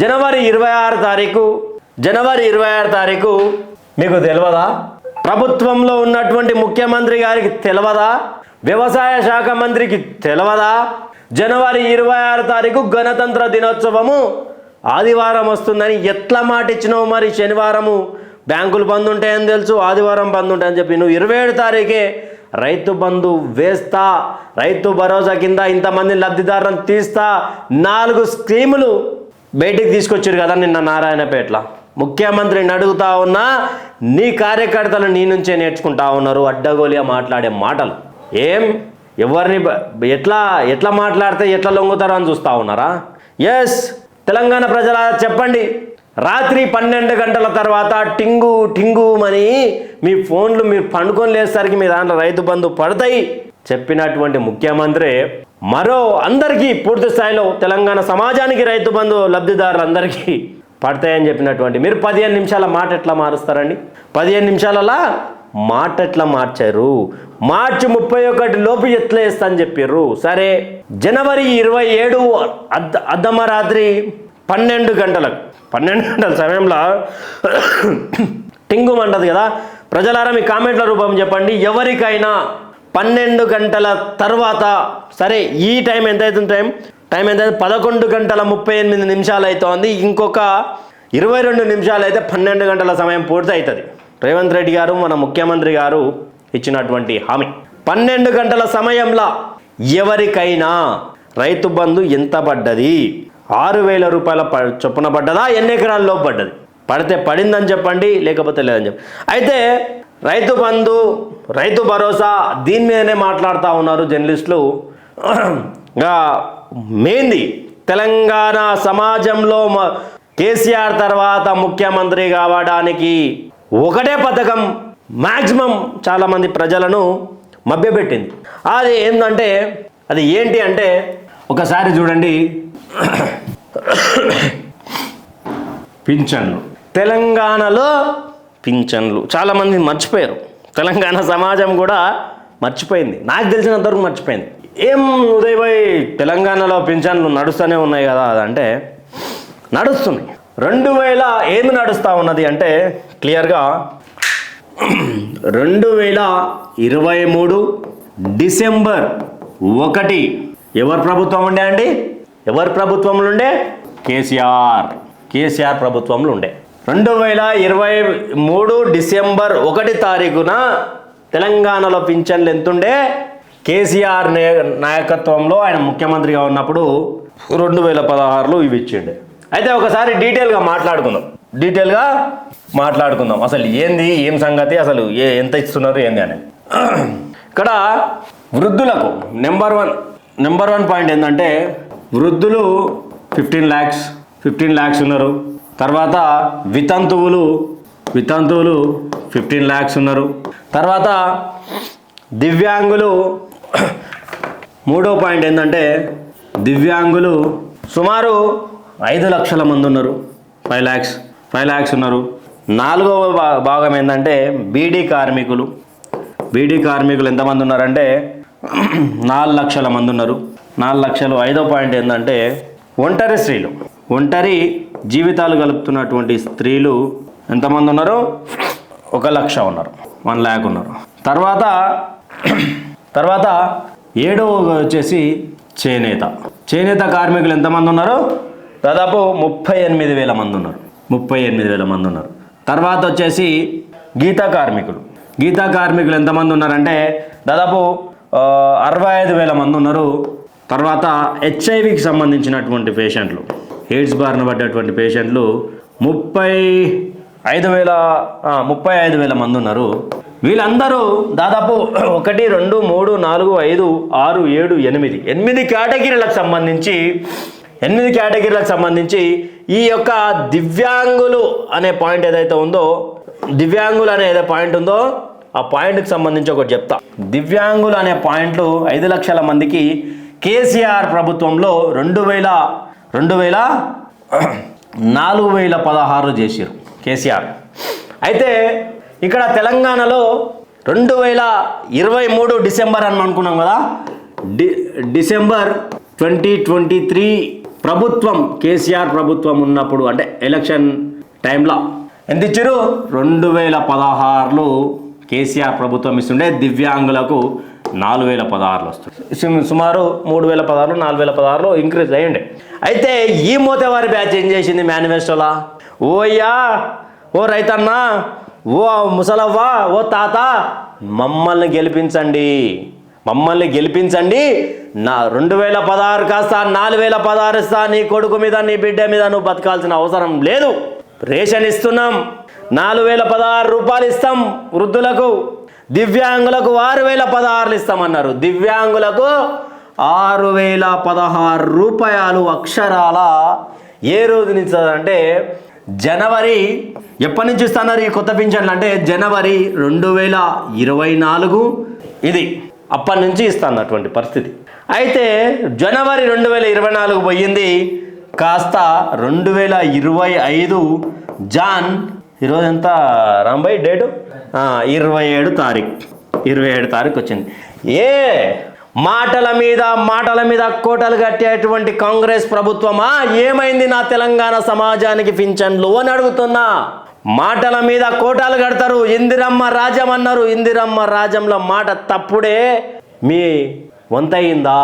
జనవరి 26 తారీఖు మీకు తెలియదా? ప్రభుత్వంలో ఉన్నటువంటి ముఖ్యమంత్రి గారికి తెలియదా? వ్యవసాయ శాఖ మంత్రికి తెలియదా? జనవరి 26 తారీఖు గణతంత్ర దినోత్సవము ఆదివారం వస్తుందని ఎట్లా మాట ఇచ్చినావు? మరి శనివారము బ్యాంకులు బంద్ ఉంటాయని తెలుసు, ఆదివారం బంద్ ఉంటాయని చెప్పి నువ్వు 27 తారీఖే రైతు బంధు వేస్తా, రైతు భరోసా కింద ఇంతమంది లబ్ధిదారులను తీస్తా 4 స్కీములు బయటికి తీసుకొచ్చారు కదా నిన్న నారాయణపేటలో. ముఖ్యమంత్రిని అడుగుతా ఉన్నా, నీ కార్యకర్తలు నీ నుంచే నేర్చుకుంటా ఉన్నారు అడ్డగోలిగా మాట్లాడే మాటలు. ఎవరిని ఎట్లా మాట్లాడితే ఎట్లా లొంగుతారో అని చూస్తూ ఉన్నారా? ఎస్, తెలంగాణ ప్రజల చెప్పండి, రాత్రి 12 గంటల తర్వాత టింగు అని మీ ఫోన్లు మీరు పండుకొని లేసరికి మీ దాంట్లో రైతు బంధు పడతాయి చెప్పినటువంటి ముఖ్యమంత్రి మరో అందరికీ పూర్తి స్థాయిలో తెలంగాణ సమాజానికి రైతు బంధు లబ్ధిదారులందరికీ పడతాయని చెప్పినటువంటి మీరు 15 నిమిషాల మాట ఎట్లా మారుస్తారండి? 15 నిమిషాలలో మాట ఎట్లా మార్చారు? మార్చి 31 లోపు ఎట్లా వేస్తా అని చెప్పారు. సరే, జనవరి 27 అర్ధమరాత్రి 12 గంటల సమయంలో టింగు అంటది కదా. ప్రజలారా మీ కామెంట్ల రూపం చెప్పండి, ఎవరికైనా 12 గంటల తర్వాత, సరే ఈ టైం ఎంత అవుతుంది? టైం ఎంత? 11 గంటల 38 నిమిషాలు అవుతోంది. ఇంకొక 22 నిమిషాలు అయితే 12 గంటల సమయం పూర్తి అవుతుంది. రేవంత్ రెడ్డి గారు మన ముఖ్యమంత్రి గారు ఇచ్చినటువంటి హామీ 12 గంటల సమయంలో ఎవరికైనా రైతు బంధు ఎంత పడ్డది? 6,000 రూపాయల చొప్పున పడ్డదా? ఎన్ని ఎకరాల్లో పడ్డది? పడితే పడిందని చెప్పండి, లేకపోతే లేదని చెప్పండి. అయితే రైతు బంధు, రైతు భరోసా దీని మీదనే మాట్లాడుతూ ఉన్నారు జర్నలిస్టులు. మెయిన్ది తెలంగాణ సమాజంలో కేసీఆర్ తర్వాత ముఖ్యమంత్రి కావడానికి ఒకటే పథకం మ్యాక్సిమం చాలామంది ప్రజలను మభ్యపెట్టింది. అది ఏంటంటే, అది ఏంటి అంటే ఒకసారి చూడండి. పింఛన్లు, తెలంగాణలో పింఛన్లు చాలామంది మర్చిపోయారు. తెలంగాణ సమాజం కూడా మర్చిపోయింది, నాకు తెలిసినంతవరకు మర్చిపోయింది. ఉదయ్ భాయ్, తెలంగాణలో పింఛన్లు నడుస్తూనే ఉన్నాయి కదా అంటే నడుస్తున్నాయి. 2000 నడుస్తూ ఉన్నది అంటే క్లియర్గా 2023 డిసెంబర్ 1 ఎవరి ప్రభుత్వం ఉండే అండి? ఎవరి ప్రభుత్వంలో ఉండే? కేసీఆర్ ప్రభుత్వంలో ఉండే. 2023 డిసెంబర్ 1 తారీఖున తెలంగాణలో పింఛన్లు ఎంతుండే? కేసీఆర్ నాయకత్వంలో ఆయన ముఖ్యమంత్రిగా ఉన్నప్పుడు 2016లో ఇవి ఇచ్చిండే. అయితే ఒకసారి డీటెయిల్గా మాట్లాడుకుందాం అసలు ఏం సంగతి, అసలు ఎంత ఇస్తున్నారు ఏంది అనేది. ఇక్కడ వృద్ధులకు నెంబర్ వన్ పాయింట్ ఏంటంటే, వృద్ధులు 15 lakhs ఉన్నారు. తర్వాత వితంతువులు 15 lakhs ఉన్నారు. తర్వాత దివ్యాంగులు, మూడో పాయింట్ ఏంటంటే దివ్యాంగులు సుమారు 5 లక్షల మంది ఉన్నారు. 5 lakhs ఉన్నారు. నాలుగవ భాగం ఏంటంటే బీడీ కార్మికులు ఎంతమంది ఉన్నారంటే 4 లక్షల మంది ఉన్నారు. 4 లక్షలు. ఐదో పాయింట్ ఏంటంటే ఒంటరి జీవితాలు గలుపుతున్నటువంటి స్త్రీలు ఎంతమంది ఉన్నారు? 1 లక్ష ఉన్నారు. 1 lakh ఉన్నారు. తర్వాత ఏడవ వచ్చేసి చేనేత కార్మికులు ఎంతమంది ఉన్నారు? దాదాపు 38,000 మంది ఉన్నారు. 38,000 మంది ఉన్నారు. తర్వాత వచ్చేసి గీతా కార్మికులు ఎంతమంది ఉన్నారంటే దాదాపు 65,000 మంది ఉన్నారు. తర్వాత హెచ్ఐవికి సంబంధించినటువంటి పేషెంట్లు, ఎయిడ్స్ బారిన పడ్డటువంటి పేషెంట్లు 35,000 మంది ఉన్నారు. వీళ్ళందరూ దాదాపు 1, 2, 3, 4, 5, 6, 7, 8 కేటగిరీలకు సంబంధించి ఈ యొక్క దివ్యాంగులు అనే పాయింట్ ఏదైతే ఉందో, ఆ పాయింట్కి సంబంధించి ఒకటి చెప్తా. దివ్యాంగులు అనే పాయింట్లు 5 లక్షల మందికి కేసీఆర్ ప్రభుత్వంలో 4,016 చేశారు కేసీఆర్. అయితే ఇక్కడ తెలంగాణలో 2023 డిసెంబర్ అని అనుకున్నాం కదా, డిసెంబర్ 2023 ప్రభుత్వం కేసీఆర్ ప్రభుత్వం ఉన్నప్పుడు అంటే ఎలక్షన్ టైంలో ఎంత ఇచ్చారు? 2016లో కేసీఆర్ ప్రభుత్వం ఇస్తుండే దివ్యాంగులకు 4016 వస్తుంది. సుమారు 3016 4016లో ఇంక్రీజ్ అయ్యండి. అయితే ఈ మోతేవారి బ్యాచ్ ఏం చేసింది మేనిఫెస్టోలా? ఓయ్యా, ఓ రైతన్నా, ఓ ముసలవ్వ, ఓ తాత, మమ్మల్ని గెలిపించండి, నా 2016 కాస్త 4016 ఇస్తా, నీ కొడుకు మీద నీ బిడ్డ మీద నువ్వు బతకాల్సిన అవసరం లేదు, రేషన్ ఇస్తున్నాం, 4016 రూపాయలు ఇస్తాం వృద్ధులకు, దివ్యాంగులకు 6016 ఇస్తామన్నారు. దివ్యాంగులకు 6016 రూపాయలు అక్షరాల ఏ రోజు నుంచి అంటే జనవరి, ఎప్పటి నుంచి ఇస్తున్నారు ఈ కొత్త పింఛన్లు అంటే జనవరి 2024 ఇది అప్పటి నుంచి ఇస్తున్నటువంటి పరిస్థితి. అయితే జనవరి 2024 పోయింది, కాస్త 2025 జాన్, ఈరోజు ఎంత రాంబాయ్ డేటు? 27 తారీఖు వచ్చింది. మాటల మీద కోటలు కట్టేటువంటి కాంగ్రెస్ ప్రభుత్వమా ఏమైంది నా తెలంగాణ సమాజానికి పింఛన్లు అని అడుగుతున్నా. మాటల మీద కోటాలు కడతారు, ఇందిరమ్మ రాజ్యం అన్నారు, ఇందిరమ్మ రాజ్యంలో మాట తప్పుడే, మీ వంతయిందా?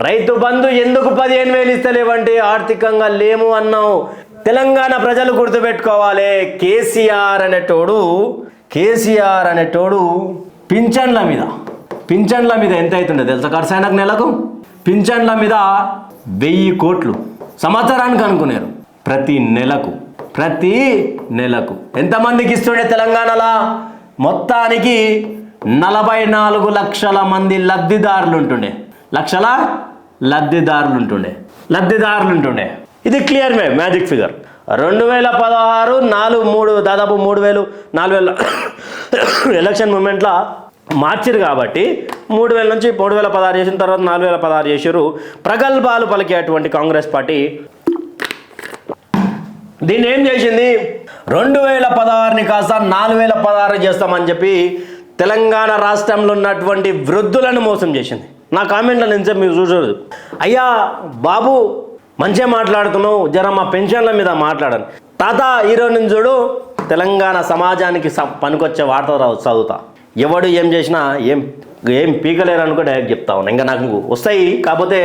రైతు బంధు ఎందుకు 15,000 ఇస్తలేవంటే ఆర్థికంగా లేము అన్నావు. తెలంగాణ ప్రజలు గుర్తుపెట్టుకోవాలి, కేసీఆర్ అనేటోడు పింఛన్ల మీద ఎంత అవుతుండే తెలుసా ఖర్చు అయినాక నెలకు? పింఛన్ల మీద 1000 కోట్లు సంవత్సరానికి అనుకున్నారు. ప్రతి నెలకు ఎంతమందికి ఇస్తుండే తెలంగాణలో? మొత్తానికి 44 లక్షల మంది లబ్ధిదారులు ఉంటుండే. ఇది క్లియర్ మ్యాజిక్ ఫిగర్. 2016 దాదాపు 3,000 ఎలక్షన్ మూమెంట్లో మార్చిరు కాబట్టి 3,000 నుంచి 3,016 చేసిన తర్వాత 4,016 చేశారు. ప్రగల్భాలు పలికేటువంటి కాంగ్రెస్ పార్టీ దీన్ని ఏం చేసింది? 2016ని కాస్త 4,016 చేస్తామని చెప్పి తెలంగాణ రాష్ట్రంలో ఉన్నటువంటి వృద్ధులను మోసం చేసింది. నా కామెంట్లో నుంచి మీరు చూడదు, అయ్యా బాబు మంచిగా మాట్లాడుతున్నావు, జర మా పెన్షన్ల మీద మాట్లాడను. తాత ఈరోజు నుంచి చూడు, తెలంగాణ సమాజానికి పనికొచ్చే వార్త చదువుతా, ఎవడు ఏం చేసినా ఏం పీకలేరు అనుకో డైరెక్ట్ చెప్తా ఉన్నా. ఇంకా నాకు వస్తాయి, కాకపోతే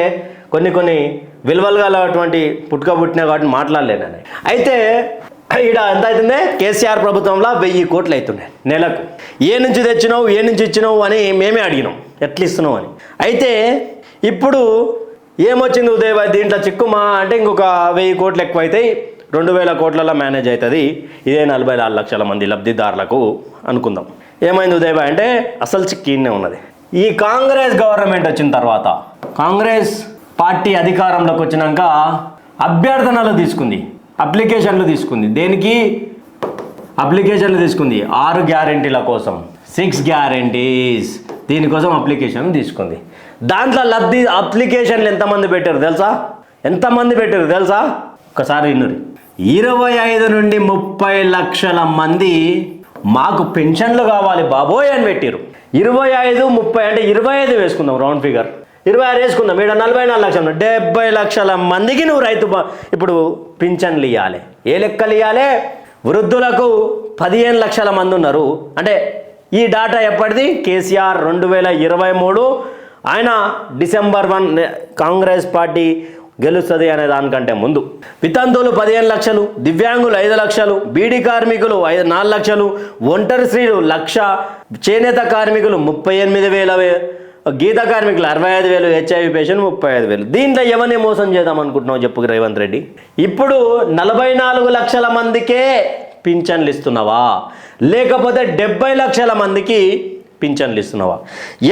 కొన్ని విలువలుగా అటువంటి పుట్టినా కాబట్టి మాట్లాడలేనని. అయితే ఇక్కడ ఎంత అవుతుంది? కేసీఆర్ ప్రభుత్వంలో 1000 కోట్లు అవుతుండే నెలకు. ఏ నుంచి తెచ్చినావు, ఏ నుంచి ఇచ్చినావు అని మేమే అడిగినాం, ఎట్లా ఇస్తున్నావు అని. అయితే ఇప్పుడు ఏమొచ్చింది ఉదయ్ భాయ్ దీంట్లో చిక్కుమా అంటే ఇంకొక 1000 కోట్లు ఎక్కువ అవుతాయి, 2,000 కోట్లలో మేనేజ్ అవుతుంది, ఇదే 44 లక్షల మంది లబ్ధిదారులకు అనుకుందాం. ఏమైంది ఉదయ్ భాయ్ అంటే అసలు చిక్కినే ఉన్నది. ఈ కాంగ్రెస్ గవర్నమెంట్ వచ్చిన తర్వాత, కాంగ్రెస్ పార్టీ అధికారంలోకి వచ్చినాక అప్లికేషన్లు తీసుకుంది. దేనికి అప్లికేషన్లు తీసుకుంది? 6 గ్యారెంటీల కోసం, 6 గ్యారెంటీస్, దీనికోసం అప్లికేషన్ తీసుకుంది. దాంట్లో అప్లికేషన్లు ఎంతమంది పెట్టారు తెలుసా? ఒకసారి విన్నరు, 25 నుండి 30 లక్షల మంది మాకు పెన్షన్లు కావాలి బాబోయ్ అని పెట్టారు. 25, 30 అంటే 25 వేసుకుందాం, రౌండ్ ఫిగర్ 26 వేసుకుందాం, ఇక్కడ 44 లక్షలు, 70 లక్షల మందికి నువ్వు ఇప్పుడు పింఛన్లు ఇవ్వాలి. ఏ లెక్కలు ఇవ్వాలి? వృద్ధులకు 15 లక్షల మంది ఉన్నారు. అంటే ఈ డాటా ఎప్పటిది? కేసీఆర్ 2023, ఆయన December 1 కాంగ్రెస్ పార్టీ గెలుస్తుంది అనే దానికంటే ముందు. వితంతువులు 15 లక్షలు, దివ్యాంగులు 5 లక్షలు, బీడీ కార్మికులు 4 లక్షలు, ఒంటరి స్త్రీలు 1,00,000, చేనేత కార్మికులు 38,000, గీత కార్మికులు 65,000, హెచ్ఐవి పేషెంట్ 35,000. దీంట్లో ఎవరిని మోసం చేద్దాం అనుకుంటున్నావు చెప్పు రేవంత్ రెడ్డి? ఇప్పుడు 44 లక్షల మందికే పింఛన్లు ఇస్తున్నావా, లేకపోతే 70 లక్షల మందికి పింఛన్లు ఇస్తున్నావా?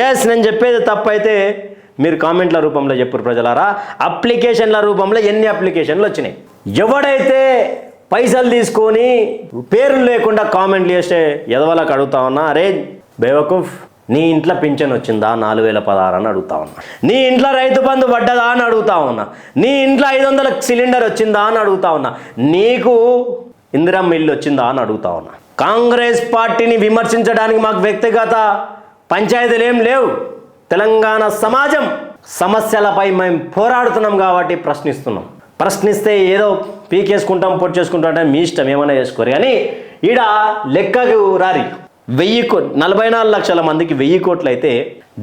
ఎస్, నేను చెప్పేది తప్పైతే మీరు కామెంట్ల రూపంలో చెప్పారు ప్రజలారా. అప్లికేషన్ల రూపంలో ఎన్ని అప్లికేషన్లు వచ్చినాయి? ఎవడైతే పైసలు తీసుకొని పేర్లు లేకుండా కామెంట్లు చేస్తే ఎదవలకు అడుగుతా ఉన్నా, అరే బేవకూఫ్, నీ ఇంట్లో పింఛన్ వచ్చిందా 4,016 అని అడుగుతా ఉన్నా, నీ ఇంట్లో రైతు బంధు పడ్డదా అని అడుగుతా ఉన్నా, నీ ఇంట్లో 500 సిలిండర్ వచ్చిందా అని అడుగుతా ఉన్నా, నీకు ఇందిరమ్మ ఇల్లు వచ్చిందా అని అడుగుతా ఉన్నా. కాంగ్రెస్ పార్టీని విమర్శించడానికి మాకు వ్యక్తిగత పంచాయతీలు ఏం లేవు. తెలంగాణ సమాజం సమస్యలపై మేము పోరాడుతున్నాం కాబట్టి ప్రశ్నిస్తున్నాం. ప్రశ్నిస్తే ఏదో పీకేసుకుంటాం పొట్టు చేసుకుంటాం అంటే మీ ఇష్టం ఏమైనా చేసుకోరు, కానీ ఈడ లెక్కకు రారి. 44 లక్షల మందికి 1000 కోట్లు అయితే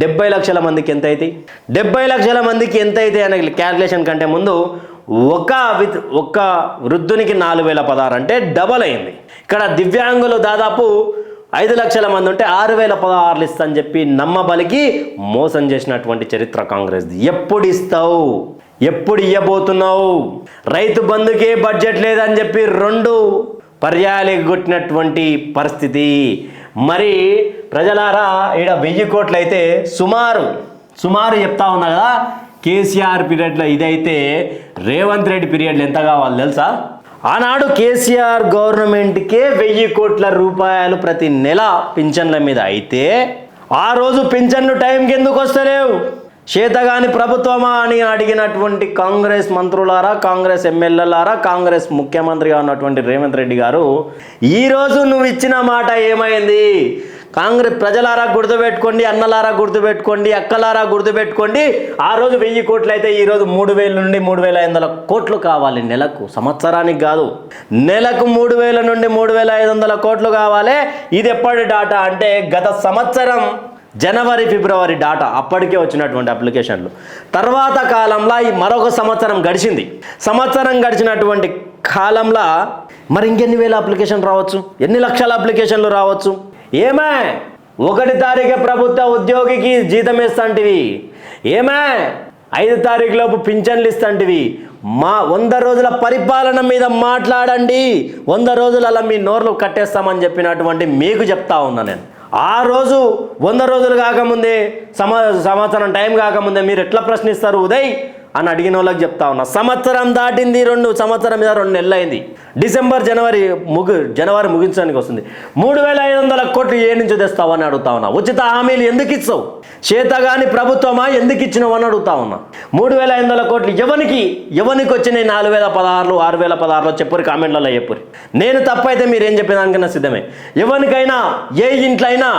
70 లక్షల మందికి ఎంత అవుతాయి? 70 లక్షల మందికి ఎంత అవుతాయి అనే క్యాల్కులేషన్ కంటే ముందు ఒక్క వృద్ధునికి 4016 అంటే డబల్ అయింది. ఇక్కడ దివ్యాంగులు దాదాపు 5 లక్షల మంది ఉంటే 6016 ఇస్తా అని చెప్పి నమ్మబలికి మోసం చేసినటువంటి చరిత్ర కాంగ్రెస్ది. ఎప్పుడు ఇస్తావు? ఎప్పుడు ఇవ్వబోతున్నావు? రైతు బంధుకే బడ్జెట్ లేదని చెప్పి 2 పర్యాయాలు కొట్టినటువంటి పరిస్థితి. మరి ప్రజలారా ఈడ 1000 కోట్లు అయితే సుమారు చెప్తా ఉన్నా కదా, కేసీఆర్ పీరియడ్లో ఇదైతే రేవంత్ రెడ్డి పీరియడ్లో ఎంత కావాలి తెలుసా? ఆనాడు కేసీఆర్ గవర్నమెంట్కే 1000 కోట్ల రూపాయలు ప్రతి నెల పింఛన్ల మీద అయితే ఆ రోజు పింఛన్లు టైంకి ఎందుకు వస్తలేవు? చేతగాని ప్రభుత్వమా అని అడిగినటువంటి కాంగ్రెస్ మంత్రులారా, కాంగ్రెస్ ఎమ్మెల్యేలారా, కాంగ్రెస్ ముఖ్యమంత్రిగా ఉన్నటువంటి రేవంత్ రెడ్డి గారు ఈరోజు నువ్వు ఇచ్చిన మాట ఏమైంది? కాంగ్రెస్ ప్రజలారా గుర్తుపెట్టుకోండి, అన్నలారా గుర్తుపెట్టుకోండి, అక్కలారా గుర్తుపెట్టుకోండి. ఆ రోజు 1000 కోట్లు అయితే ఈరోజు 3000 నుండి 3500 కోట్లు కావాలి నెలకు, సంవత్సరానికి కాదు, నెలకు 3000 నుండి 3500 కోట్లు కావాలి. ఇది ఎప్పటి డాటా అంటే గత సంవత్సరం జనవరి ఫిబ్రవరి డాటా, అప్పటికే వచ్చినటువంటి అప్లికేషన్లు. తర్వాత కాలంలో ఈ మరొక సంవత్సరం గడిచింది. సంవత్సరం గడిచినటువంటి కాలంలో మరి ఇంకెన్ని వేల అప్లికేషన్ రావచ్చు, ఎన్ని లక్షల అప్లికేషన్లు రావచ్చు? ఏమే 1 తారీఖు ప్రభుత్వ ఉద్యోగికి జీతం ఇస్తాంటివి, ఏమే 5 తారీఖులోపు పింఛన్లు ఇస్తాంటివి. మా 100 రోజుల పరిపాలన మీద మాట్లాడండి, 100 రోజులలో మీ నోర్లు కట్టేస్తామని చెప్పినటువంటి మీకు చెప్తా ఉన్నా నేను. ఆ రోజు 100 రోజులు కాకముందే సంవత్సరం టైం కాకముందే మీరు ఎట్లా ప్రశ్నిస్తారు ఉదయ్ అని అడిగిన వాళ్ళకి చెప్తా ఉన్నా. సంవత్సరం దాటింది, 2 సంవత్సరం మీద 2 నెలలు అయింది. డిసెంబర్ జనవరి ముగించడానికి వస్తుంది. 3500 కోట్లు ఏ నుంచి తెస్తావు అని అడుగుతా ఉన్నా. ఉచిత హామీలు ఎందుకు ఇస్తావు? చేతగాని ప్రభుత్వమా ఎందుకు ఇచ్చినావు అని అడుగుతా ఉన్నా. 3500 కోట్లు ఎవరికి వచ్చినాయి? 4016 6016 చెప్పురి, కామెంట్లలో చెప్పురి. నేను తప్పైతే మీరు ఏం చెప్పేదానికన్నా సిద్ధమే. ఎవరికైనా ఏ ఇంట్లో అయినా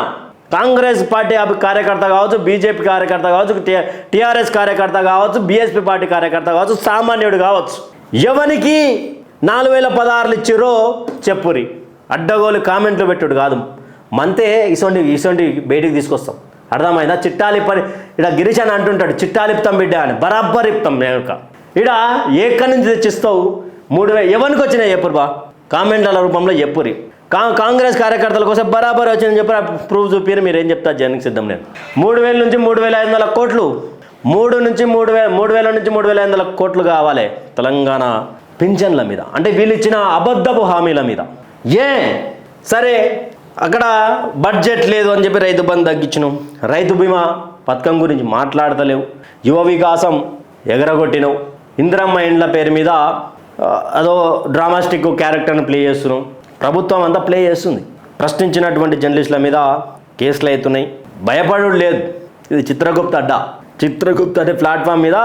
కాంగ్రెస్ పార్టీ కార్యకర్త కావచ్చు, బీజేపీ కార్యకర్త కావచ్చు, టీఆర్ఎస్ కార్యకర్త కావచ్చు, బీఎస్పీ పార్టీ కార్యకర్త కావచ్చు, సామాన్యుడు కావచ్చు, ఎవరికి 4016 ఇచ్చిరో చెప్పురి. అడ్డగోలు కామెంట్లు పెట్టుడు కాదు, మంతే ఇసొంటి బయటికి తీసుకొస్తాం. అర్థమైందా? చిట్టాలిప్పని ఇక్కడ గిరీష్ అని అంటుంటాడు, చిట్టాలిప్తాం బిడ్డ అని. బరాబర్ ఇప్తాం మేక. ఇక్కడ ఎక్కడి నుంచి తెచ్చిస్తావు? 3000 ఎవరికి వచ్చినాయి చెప్పురు బా, కామెంట్ల రూపంలో చెప్పురి. కాంగ్రెస్ కార్యకర్తల కోసం బరాబర్ వచ్చిందని చెప్పి ప్రూఫ్ చూపిరు. మీరు ఏం చెప్తారు? జనానికి సిద్ధం నేను. 3000 నుంచి 3500 కోట్లు, 3000 నుంచి 3500 కోట్లు కావాలి తెలంగాణ పింఛన్ల మీద, అంటే వీళ్ళు ఇచ్చిన అబద్ధపు హామీల మీద. సరే అక్కడ బడ్జెట్ లేదు అని చెప్పి రైతు బంధు తగ్గించినావు, రైతు బీమా పథకం గురించి మాట్లాడతలేవు, యువ వికాసం ఎగరగొట్టినావు, ఇందిరమ్మ ఇండ్ల పేరు మీద అదో డ్రామాస్టిక్ క్యారెక్టర్ని ప్లే చేస్తున్నావు. ప్రభుత్వం అంతా ప్లే చేస్తుంది. ప్రశ్నించినటువంటి జర్నలిస్టుల మీద కేసులు అవుతున్నాయి. భయపడు లేదు. ఇది చిత్రగుప్త అనే ప్లాట్ఫామ్ మీద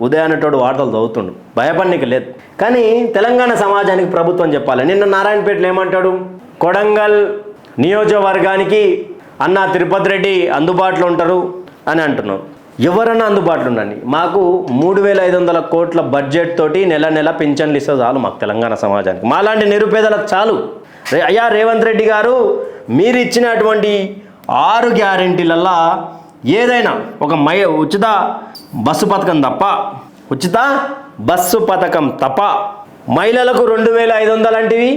ఉదయాన్నేటోడు వార్తలు చదువుతుండు, భయపడనీకి లేదు. కానీ తెలంగాణ సమాజానికి ప్రభుత్వం చెప్పాలి. నిన్న నారాయణపేటలో ఏమంటాడు? కొడంగల్ నియోజకవర్గానికి అన్న తిరుపతి రెడ్డి అందుబాటులో ఉంటారు అని అంటున్నావు. ఎవరన్నా అందుబాటులో ఉండండి, మాకు 3500 కోట్ల బడ్జెట్ తోటి నెల పింఛన్లు ఇస్తే చాలు మాకు తెలంగాణ సమాజానికి. మాలాంటి నిరుపేదలకు చాలు. అయ్యా రేవంత్ రెడ్డి గారు, మీరు ఇచ్చినటువంటి 6 గ్యారెంటీలల్లో ఏదైనా ఒక ఉచిత బస్సు పథకం తప్ప మహిళలకు 2500 అంటివి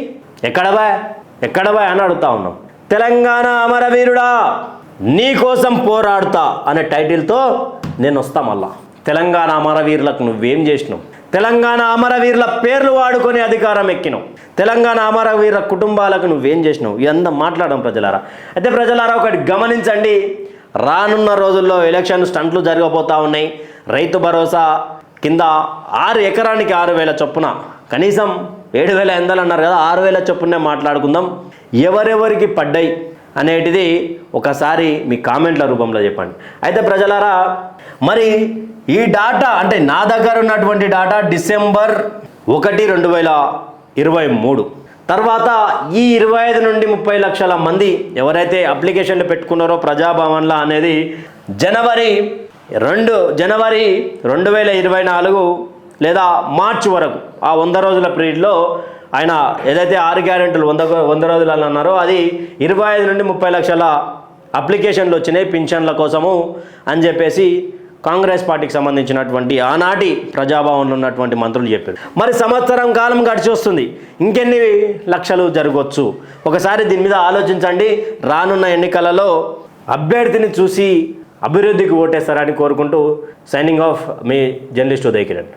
ఎక్కడవా అని అడుగుతా ఉన్నాం. తెలంగాణ అమరవీరుడా నీ కోసం పోరాడుతా అనే టైటిల్తో నేను వస్తా. మళ్ళా తెలంగాణ అమరవీరులకు నువ్వేం చేసినావు? తెలంగాణ అమరవీరుల పేర్లు వాడుకొని అధికారం ఎక్కినావు. తెలంగాణ అమరవీరుల కుటుంబాలకు నువ్వేం చేసినావు? ఇదంతా మాట్లాడడం ప్రజలారా. అయితే ప్రజలారా ఒకటి గమనించండి, రానున్న రోజుల్లో ఎలక్షన్ స్టంట్లు జరగబోతూ ఉన్నాయి. రైతు భరోసా కింద 6 ఎకరానికి 6000 చొప్పున, కనీసం 7800 అన్నారు కదా, 6000 చొప్పునే మాట్లాడుకుందాం. ఎవరెవరికి పడ్డాయి అనేటిది ఒకసారి మీ కామెంట్ల రూపంలో చెప్పండి. అయితే ప్రజలారా, మరి ఈ డాటా అంటే నా దగ్గర ఉన్నటువంటి డాటా డిసెంబర్ 1, 2023 తర్వాత ఈ 25 నుండి 30 లక్షల మంది ఎవరైతే అప్లికేషన్లు పెట్టుకున్నారో ప్రజాభవన్లో అనేది జనవరి 2024 లేదా మార్చి వరకు ఆ 100 రోజుల పీరియడ్లో ఆయన ఏదైతే 6 గ్యారెంటీలు 100 రోజులు అని అన్నారో అది 25 నుండి 30 లక్షల అప్లికేషన్లు వచ్చినాయి పింఛన్ల కోసము అని చెప్పేసి కాంగ్రెస్ పార్టీకి సంబంధించినటువంటి ఆనాటి ప్రజాభవన్లో ఉన్నటువంటి మంత్రులు చెప్పారు. మరి సంవత్సరం కాలం గడిచి వస్తుంది, ఇంకెన్ని లక్షలు జరగవచ్చు? ఒకసారి దీని మీద ఆలోచించండి. రానున్న ఎన్నికలలో అభ్యర్థిని చూసి అభివృద్ధికి ఓటేస్తారని కోరుకుంటూ సైనింగ్ ఆఫ్ మీ జర్నలిస్ట్ ఉదయ్ కిరణ్.